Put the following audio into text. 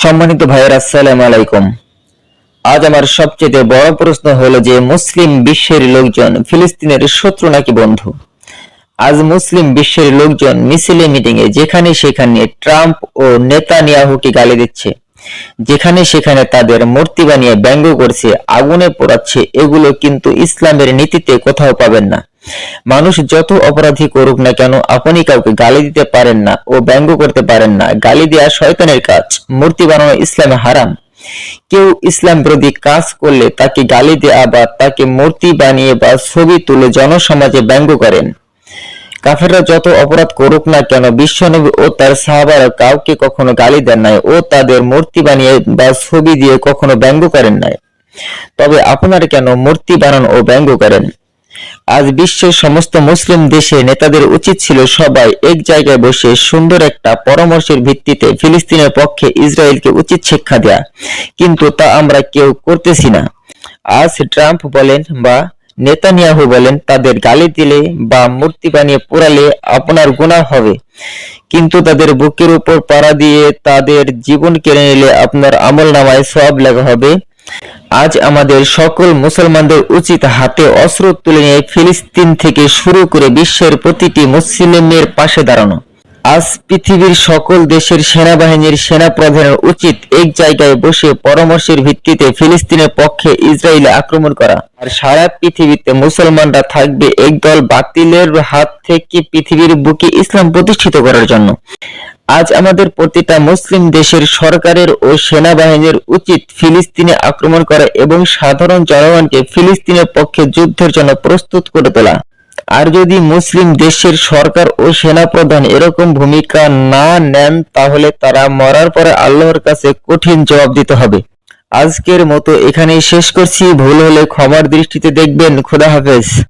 সম্মানিত ভাইয়েরা, আসসালামু আলাইকুম। আজ আমার সবচেয়ে বড় প্রশ্ন হলো যে মুসলিম বিশ্বের লোকজন ফিলিস্তিনের শত্রু নাকি বন্ধু। আজ মুসলিম বিশ্বের লোকজন মিছিলে মিটিংয়ে যেখানে সেখানে ট্রাম্প ও নেতানিয়াহুকে গালি দিচ্ছে, যেখানে সেখানে তাদের মূর্তি বানিয়ে ব্যঙ্গ করছে, আগুনে পোড়াচ্ছে। এগুলো কিন্তু ইসলামের নীতিতে কোথাও পাবেন না। মানুষ যত অপরাধী করুক না কেন, আপনি কাউকে গালি দিতে পারেন না ও ব্যঙ্গ করতে পারেন না। গালি দেয়া শয়তানের কাজ। মূর্তি বানানো ইসলামে হারাম। কেউ ইসলাম বিরোধী কাজ করলে তাকে গালি দেয়া বা তাকে মূর্তি বানিয়ে বা ছবি তুলে জনসমাজে ব্যঙ্গ করেন। কাফেররা যত অপরাধ করুক না কেন, বিশ্বনবী ও তার সাহাবারা কাউকে কখনো গালি দেন নাই ও তাদের মূর্তি বানিয়ে বা ছবি দিয়ে কখনো ব্যঙ্গ করেন নাই। তবে আপনারা কেন মূর্তি বানান ও ব্যঙ্গ করেন? আজ বিশ্বের সমস্ত মুসলিম দেশে নেতাদের উচিত ছিল সবাই এক জায়গায় বসে সুন্দর একটা পরামর্শের ভিত্তিতে ফিলিস্তিনের পক্ষে ইসরায়েলকে উচিত শিক্ষা দেয়া, কিন্তু তা আমরা কেউ করতেছি না। আজ ট্রাম্প বলেন বা নেতানিয়াহু বলেন, তাদের গালি দিলে বা মূর্তি বানিয়ে পোড়ালে আপনার গুনাহ হবে, কিন্তু তাদের বুকের উপর পাড়া দিয়ে তাদের জীবন কেড়ে নিলে আপনার আমলনামায় সওয়াব লেখা হবে। আজ আমাদের সকল মুসলমানদের উচিত হাতে অস্ত্র তুলে নিয়ে ফিলিস্তিন থেকে শুরু করে বিশ্বের প্রতিটি মুসলিমের পাশে দাঁড়ানো। আজ পৃথিবীর সকল দেশের সেনাবাহিনীর সেনাপ্রধানের উচিত এক জায়গায় বসে পরামর্শের ভিত্তিতে ফিলিস্তিনের পক্ষে ইসরায়েলে আক্রমণ করা। আর সারা পৃথিবীতে মুসলমানরা থাকবে একদল বাতিলের হাত থেকে পৃথিবীর বুকে ইসলাম প্রতিষ্ঠিত করার জন্য। আজ আমাদের প্রতিটা মুসলিম দেশের সরকারের ও সেনাবাহিনীর উচিত ফিলিস্তিনে আক্রমণ করা এবং সাধারণ জনগণকে ফিলিস্তিনের পক্ষে যুদ্ধের জন্য প্রস্তুত করে তোলা। আর যদি মুসলিম দেশের সরকার ও সেনাপ্রধান এরকম ভূমিকা না নেন, তাহলে তারা মরার পরে আল্লাহর কাছে কঠিন জবাব দিতে হবে। আজকের মতো এখানেই শেষ করছি। ভুল হলে ক্ষমার দৃষ্টিতে দেখবেন। খোদা হাফেজ।